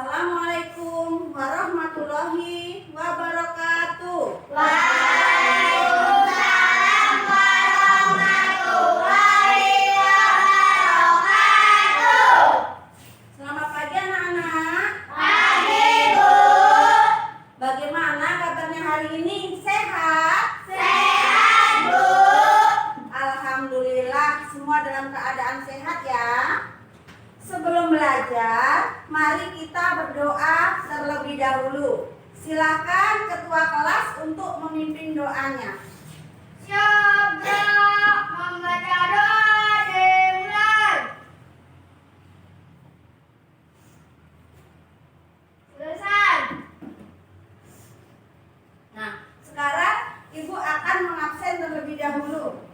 Assalamualaikum warahmatullahi wabarakatuh. Waalaikumsalam warahmatullahi wabarakatuh. Selamat pagi anak-anak. Pagi, Bu. Bagaimana kabarnya hari ini? Sehat? Sehat, Bu. Alhamdulillah, semua dalam keadaan sehat ya. Sebelum belajar, mari kita berdoa terlebih dahulu. Silakan ketua kelas untuk memimpin doanya. Coba membaca doa dimulai. Selesai. Nah, sekarang Ibu akan mengabsen terlebih dahulu.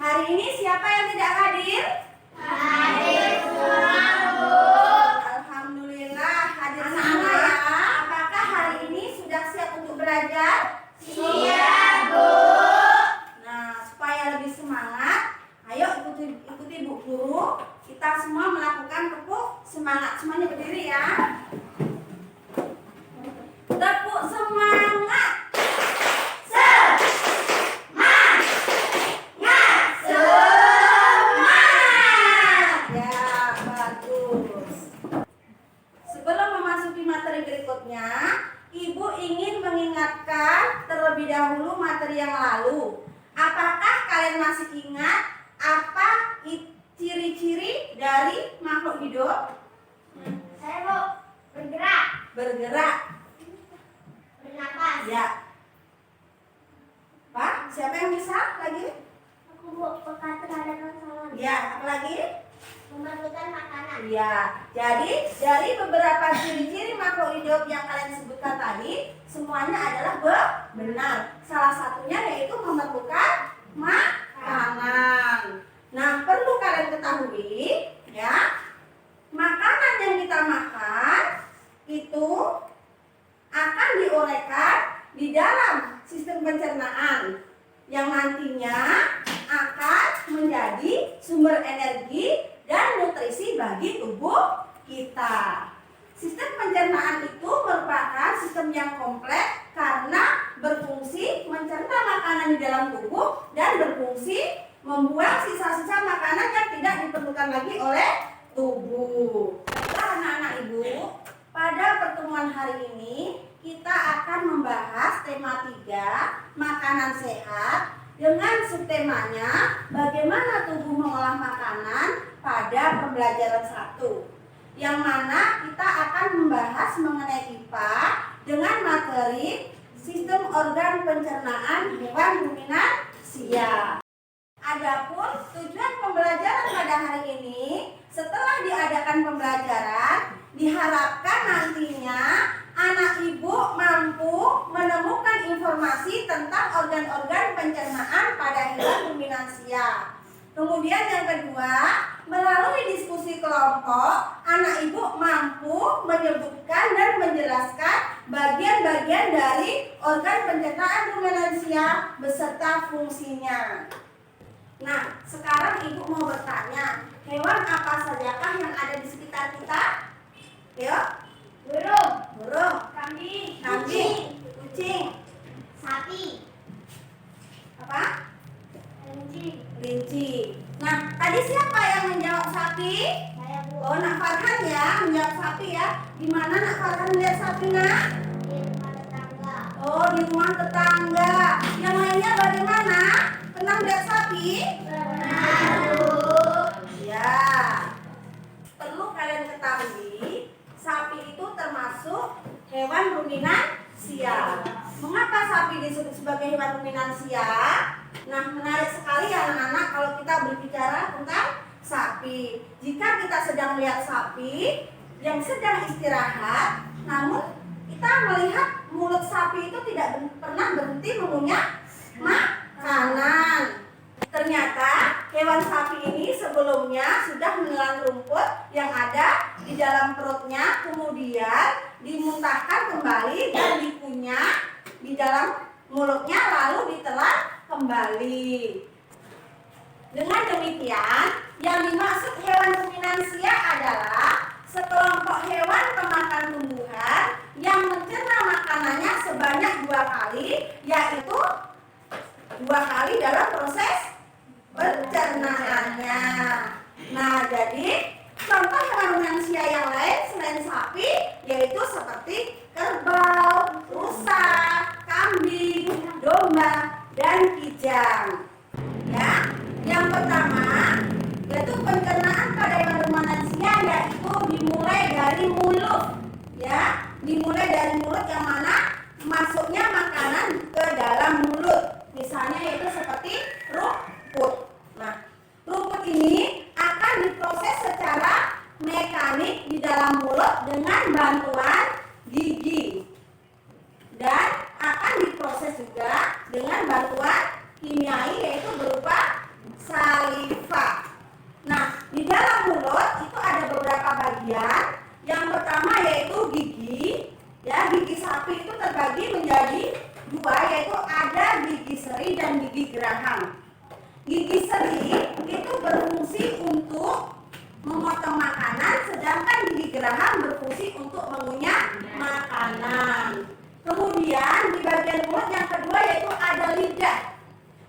Hari ini siapa yang tidak hadir? Hadir semua, Bu. Alhamdulillah hadir semua ya. Apakah hari ini sudah siap untuk belajar? Siap, Bu. Nah, supaya lebih semangat, ayo ikuti Bu Guru. Kita semua melakukan tepuk semangat. Semuanya berdiri ya. Tepuk semangat. Ya, bagus. Sebelum memasuki materi berikutnya, Ibu ingin mengingatkan terlebih dahulu materi yang lalu. Apakah kalian masih ingat apa ciri-ciri dari makhluk hidup? Saya, Bu, bergerak, Bergerak. bernapas. Ya. Pak, siapa yang bisa lagi? Aku, Bu, peka terhadap masalah. Ya, apa lagi? Memerlukan makanan. Ya, jadi dari beberapa ciri-ciri makhluk hidup yang kalian sebutkan tadi, semuanya adalah benar. Salah satunya yaitu memerlukan makanan. Nah, perlu kalian ketahui, ya, makanan yang kita makan itu akan diuraikan di dalam sistem pencernaan yang nantinya akan menjadi sumber energi dan nutrisi bagi tubuh kita. Sistem pencernaan itu merupakan sistem yang kompleks karena berfungsi mencerna makanan di dalam tubuh dan berfungsi membuang sisa-sisa makanan yang tidak diperlukan lagi oleh tubuh. Baiklah anak-anak Ibu, pada pertemuan hari ini kita akan membahas tema 3, makanan sehat, dengan subtemanya bagaimana tubuh mengolah makanan pada pembelajaran 1, yang mana kita akan membahas mengenai IPA dengan materi sistem organ pencernaan hewan ruminansia. Adapun tujuan pembelajaran pada hari ini, setelah diadakan pembelajaran, diharapkan nantinya anak Ibu mampu menemukan informasi tentang organ-organ pencernaan pada hewan ruminansia. Kemudian yang kedua, melalui diskusi kelompok, anak Ibu mampu menyebutkan dan menjelaskan bagian-bagian dari organ pencernaan ruminansia beserta fungsinya. Nah, sekarang Ibu mau bertanya, hewan apa sajakah yang ada di sekitar kita? Yuk. Burung, Kambing, kucing, sapi, apa? kelinci. Nah, tadi siapa yang menjawab sapi? Saya, Bu. Oh, Nak Farhan ya, menjawab sapi ya. Di mana Nak Farhan lihat sapi, Nak? Di rumah tetangga. Oh, di rumah tetangga. Yang lainnya bagaimana? Pernah lihat sapi? Benar, Bu. Ya. Perlu kalian ketahui, sapi itu termasuk hewan ruminansia. Mengapa sapi disebut sebagai hewan ruminansia? Nah, menarik sekali ya anak-anak kalau kita berbicara tentang sapi. Jika kita sedang melihat sapi yang sedang istirahat, namun kita melihat mulut sapi itu tidak pernah berhenti mengunyah makanan. Ternyata hewan sapi ini sebelumnya sudah menelan rumput yang ada di dalam perutnya, kemudian dimuntahkan kembali dan dikunyah di dalam mulutnya lalu ditelan kembali. Dengan demikian, yang dimaksud hewan ruminansia adalah sekelompok hewan pemakan tumbuhan yang mencerna makanannya sebanyak 2 kali, yaitu 2 kali dalam proses pencernaannya. Nah, jadi contoh hewan ruminansia yang lain selain sapi yaitu seperti kerbau, rusa, kambing, domba, dan kijang. Ya, yang pertama yaitu pencernaan pada hewan ruminansia yaitu dimulai dari mulut. Ya, dimulai dari mulut yang mana masuknya makanan ke dalam mulut. Misalnya yaitu seperti rumput. Nah, rumput ini akan diproses secara mekanik di dalam mulut dengan bantuan gigi dan akan diproses juga dengan bantuan kimiai yaitu berupa saliva. Nah, di dalam mulut itu ada beberapa bagian. Yang pertama yaitu gigi. Ya, gigi sapi itu terbagi menjadi 2, yaitu ada gigi seri dan gigi geraham. Gigi seri itu berfungsi untuk memotong makanan, sedangkan gigi geraham berfungsi untuk mengunyah makanan. Kemudian di bagian mulut yang kedua yaitu ada lidah.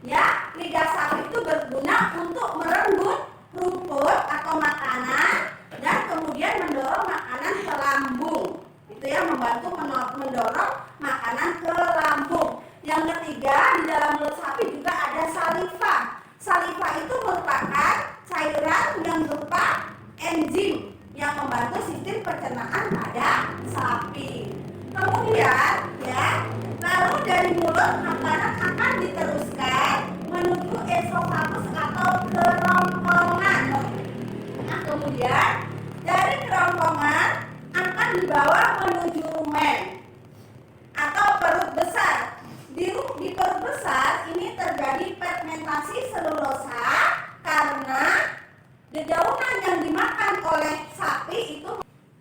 Ya, lidah sapi itu berguna untuk merenggut rumput atau makanan dan kemudian mendorong makanan ke lambung. Itu ya, membantu mendorong makanan ke lambung. Yang ketiga, di dalam mulut sapi juga ada saliva. Saliva itu merupakan cairan yang berupa enzim yang membantu sistem pencernaan pada sapi. Kemudian, ya, lalu dari mulut makanan akan diteruskan menuju esofagus atau kerongkongan. Nah, kemudian dari kerongkongan akan dibawa menuju rumen atau perut besar. Di perut besar ini terjadi fermentasi selulosa karena dedaunan yang dimakan oleh sapi itu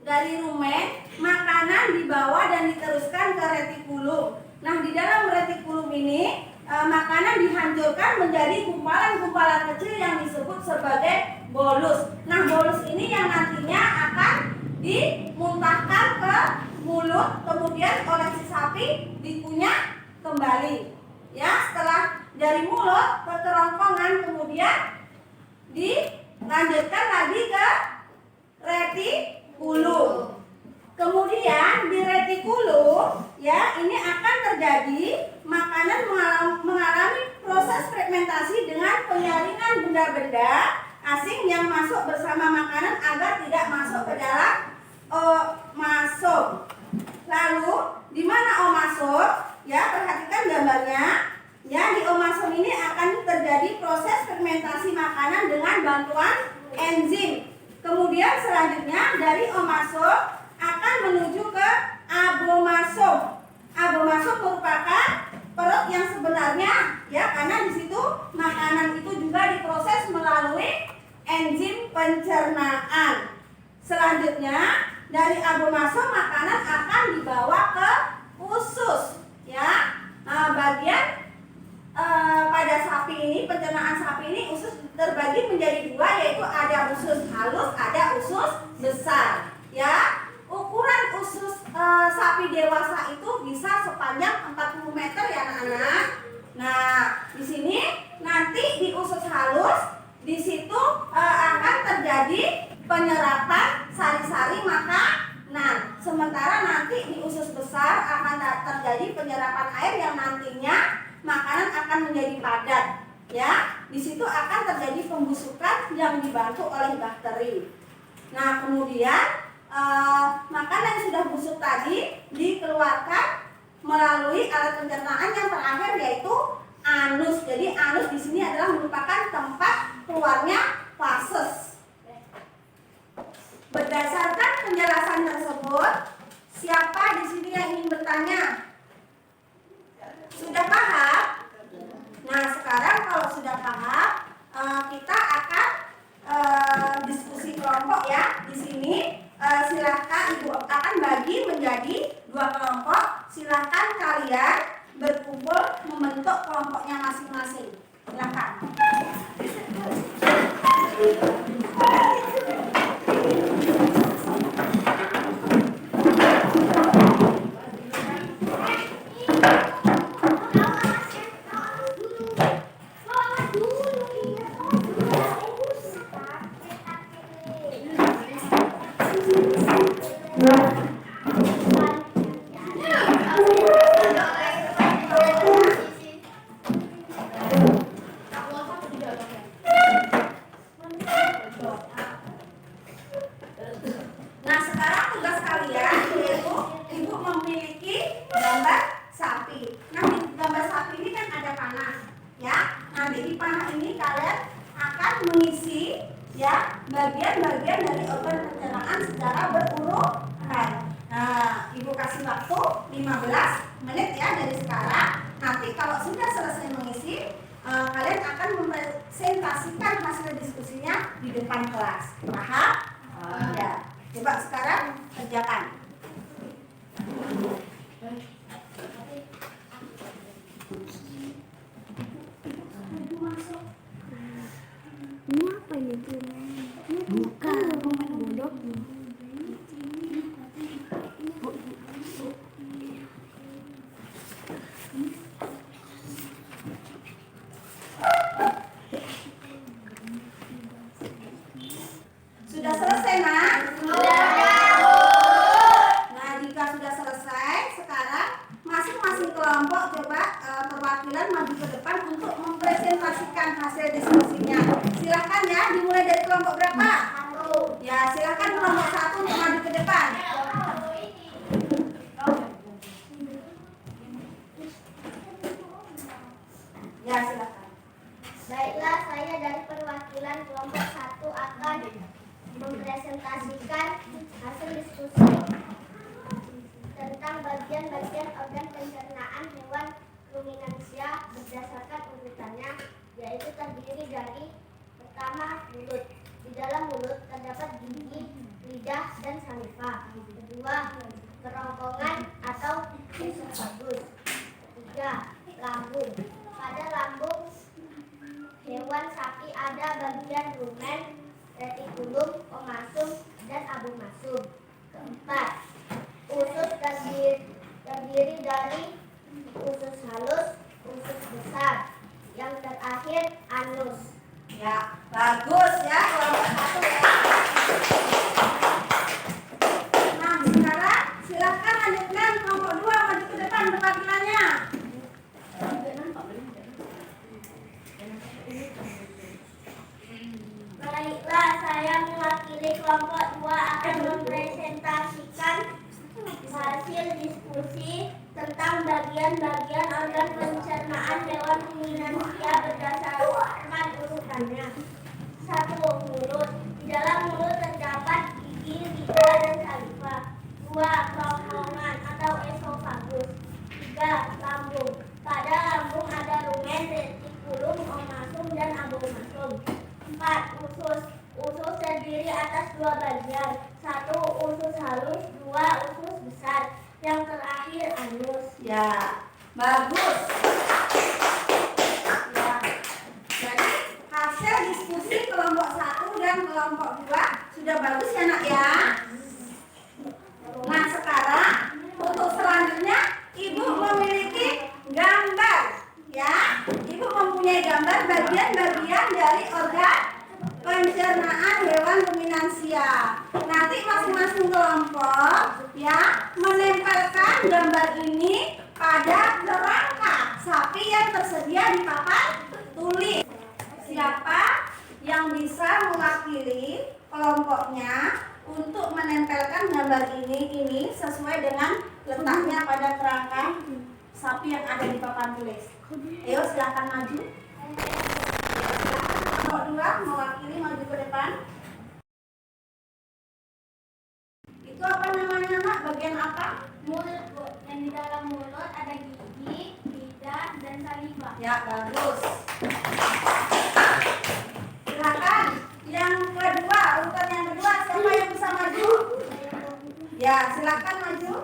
dari rumen, makanan dibawa dan diteruskan ke retikulum. Nah, di dalam retikulum ini makanan dihancurkan menjadi gumpalan-gumpalan kecil yang disebut sebagai bolus. Nah, bolus ini yang nantinya akan dimuntahkan ke mulut, kemudian oleh si sapi dikunyah kembali. Ya, setelah dari mulut ke kerongkongan, kemudian dilanjutkan lagi ke retikulum. Kemudian di retikulum, ya, ini akan terjadi makanan mengalami proses fragmentasi dengan penyaringan benda-benda asing yang masuk bersama makanan agar tidak masuk ke dalam omasum. Lalu di mana omasum? Ya, perhatikan gambarnya. Ya, di omasum ini akan terjadi proses fermentasi makanan dengan bantuan enzim. Kemudian selanjutnya dari omasum akan menuju ke abomasum. Abomasum merupakan perut yang sebenarnya, ya, karena di situ makanan itu juga diproses melalui enzim pencernaan. Selanjutnya dari abomasum makanan akan dibawa ke usus. Ya, bagian pada sapi ini, pencernaan sapi ini usus terbagi menjadi 2, yaitu ada usus halus, ada usus besar. Ya, ukuran usus sapi dewasa itu bisa sepanjang 40 meter ya anak-anak. Nah, di sini nanti di usus halus di situ akan terjadi penyerapan sari-sari makanan. Sementara nanti di usus besar akan terjadi penyerapan air yang nantinya makanan akan menjadi padat. Ya, di situ akan terjadi pembusukan yang dibantu oleh bakteri. Nah, kemudian makanan yang sudah busuk tadi dikeluarkan melalui alat pencernaan yang terakhir yaitu anus. Jadi anus di sini adalah merupakan tempat keluarnya fases. Berdasarkan penjelasan tersebut, siapa di sini yang ingin bertanya? Sudah paham? Nah, sekarang kalau sudah paham, kita akan diskusi kelompok ya. Di sini silahkan ibu akan bagi menjadi 2 kelompok. Silahkan kalian berkumpul membentuk kelompoknya masing-masing. Silahkan. Nah, sekarang tugas kalian yaitu ibu memiliki gambar sapi. Nah, di gambar sapi ini kan ada panah, ya. Nanti di panah ini kalian akan mengisi ya bagian-bagian dari organ pencernaan secara berurutan. Nah, ibu kasih waktu 15 menit ya dari sekarang. Nanti kalau sudah selesai mengisi, kalian akan mempresentasikan hasil diskusinya di depan kelas. Paham? Ya. Coba sekarang kerjakan. Ini apa ini tuh? Bukan rumah bodoh. Sudah selesai, Nak? Nah, jika sudah selesai, sekarang masing-masing kelompok coba perwakilan maju ke depan untuk mempresentasikan hasil diskusinya. Silakan ya, dimulai dari kelompok berapa? Ya, silakan kelompok 1 untuk maju ke depan. Ya, silakan. Baiklah, saya dari perwakilan kelompok 1 akan mempresentasikan hasil diskusi tentang bagian-bagian organ pencernaan hewan ruminansia berdasarkan urutannya, yaitu terdiri dari pertama, mulut. Di dalam mulut terdapat gigi, lidah, dan saliva. Kedua, kerongkongan atau esofagus. Tiga, lambung. Pada lambung hewan sapi ada bagian rumen, retikulum, omasum, dan abomasum. Keempat, usus terdiri dari usus halus, usus besar. Yang terakhir, anus. Ya, bagus ya kelompok 1 ya. Nah, sekarang silakan lanjutkan kelompok 2 maju ke depan perwakilannya. Baiklah, saya mewakili kelompok 2 akan mempresentasikan hasil diskusi tentang bagian-bagian organ pencernaan hewan ruminansia berdasarkan urutannya. 1. Mulut. Di dalam mulut terdapat gigi, lidah, dan saliva. 2. Kerongkongan atau esofagus. 3. Lambung. Pada lambung ada rumen, retikulum, omasum, dan abomasum. 4. Usus. Usus terdiri atas 2 bagian. 1. Usus halus, 2. Usus besar. Yang terakhir anus. Ya, bagus. Ya. Jadi hasil diskusi kelompok 1 dan kelompok 2 sudah bagus ya, Nak ya. Nah, sekarang untuk selanjutnya Ibu memiliki gambar ya. Ibu mempunyai gambar bagian-bagian dari organ pencernaan hewan ruminansia. Nanti masing-masing kelompok ya menempelkan gambar ini pada kerangka sapi yang tersedia di papan tulis. Siapa yang bisa mewakili kelompoknya untuk menempelkan gambar ini sesuai dengan letaknya pada kerangka sapi yang ada di papan tulis. Ayo silakan maju. Kelompok 2 mewakili maju ke depan. Itu apa namanya, Nak? Bagian apa? Mulut, Bu. Yang di dalam mulut ada gigi, lidah, dan saliva. Ya, bagus. Silakan. Yang kedua, urutan yang kedua, siapa yang bisa maju? Ya, silakan maju.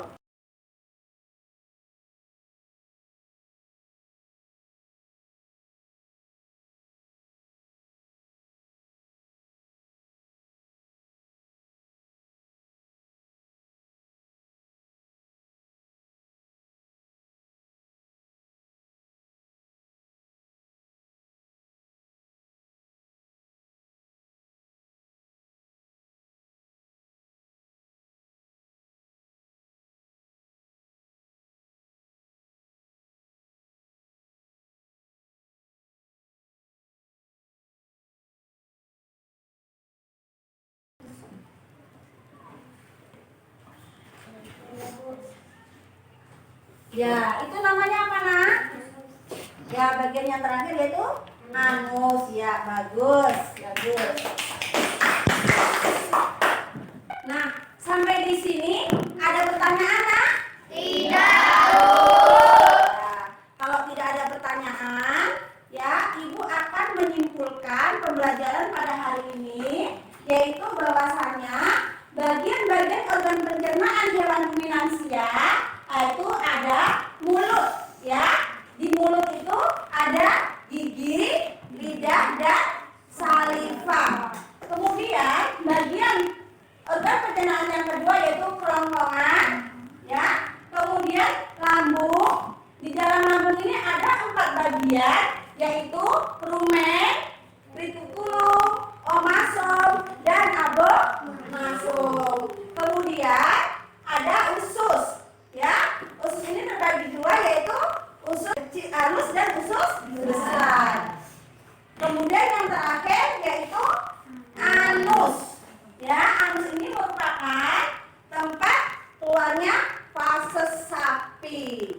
Ya, itu namanya apa, Nak? Ya, bagian yang terakhir yaitu anus. Ya, bagus, bagus. Nah, sampai di sini ada pertanyaan, Nak? Tidak. Nah, kalau tidak ada pertanyaan, ya, Ibu akan menyimpulkan pembelajaran pada hari ini, yaitu bahwasannya bagian-bagian organ pencernaan hewan ruminansia itu ada mulut, ya. Di mulut itu ada gigi, lidah, dan saliva. Kemudian bagian organ pencernaan yang kedua yaitu kerongkongan, ya. Kemudian lambung. Di dalam lambung ini ada 4 bagian, yaitu rumen, retikulum, omasum, dan abomasum. Kemudian ada usus, ya. Usus ini terbagi 2, yaitu usus halus dan usus besar. Kemudian yang terakhir yaitu anus. Ya, anus ini merupakan tempat keluarnya fases sapi.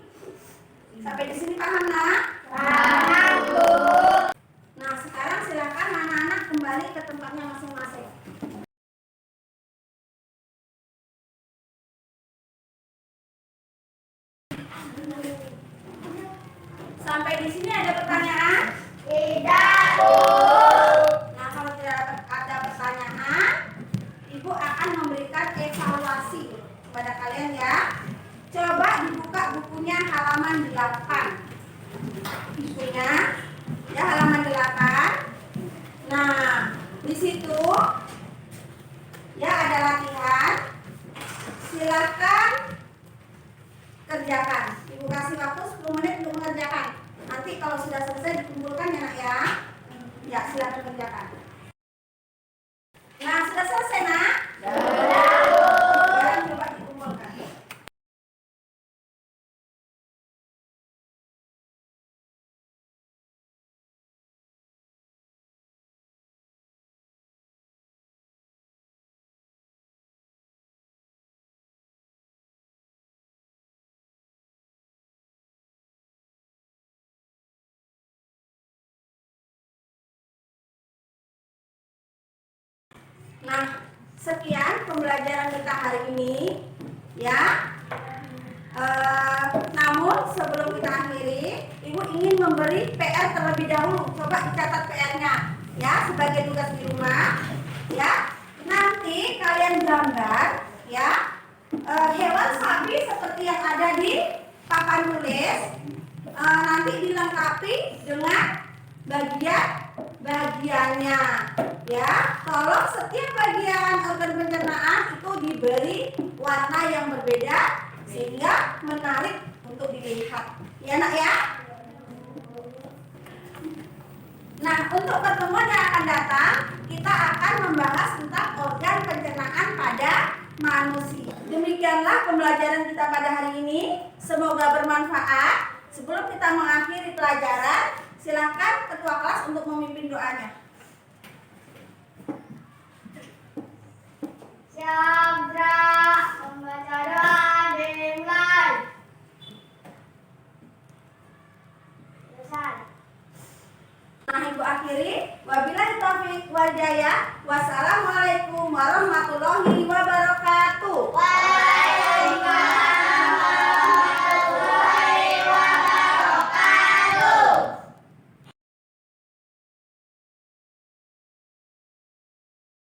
Sampai di sini paham, Nak? Paham, Bu. Nah, sekarang silakan anak-anak kembali ke tempatnya masing-masing. Sampai di sini ada pertanyaan? Tidak, Bu. Nah, kalau tidak ada pertanyaan, Ibu akan memberikan evaluasi kepada kalian, ya. Coba dibuka bukunya halaman 8. Bukunya, ya, halaman 8. Nah, di situ ya ada latihan. Silakan kerjakan. Ibu kasih waktu 10 menit untuk mengerjakan. Nanti kalau sudah selesai dikumpulkan, ya, Nak, ya. Ya, silakan kerjakan. Nah, sudah selesai, Nak? Sudah, Bu. Sekarang coba dikumpulkan. Nah, sekian pembelajaran kita hari ini, ya. Namun sebelum kita akhiri, Ibu ingin memberi PR terlebih dahulu. Coba dicatat PR-nya, ya, sebagai tugas di rumah, ya. Nanti kalian gambar, ya, hewan sapi seperti yang ada di papan tulis. Nanti dilengkapi dengan bagiannya, ya. Tolong setiap bagian organ pencernaan itu diberi warna yang berbeda sehingga menarik untuk dilihat, ya, Nak, ya. Nah, untuk pertemuan yang akan datang, kita akan membahas tentang organ pencernaan pada manusia. Demikianlah pembelajaran kita pada hari ini. Semoga bermanfaat. Sebelum kita mengakhiri pelajaran, silakan ketua kelas untuk memimpin doanya. Sabra membaca doa dimulai. Selesai. Nah, Ibu akhiri. Wabillahi taufiq wal hidayah. Wassalamualaikum warahmatullahi wabarakatuh.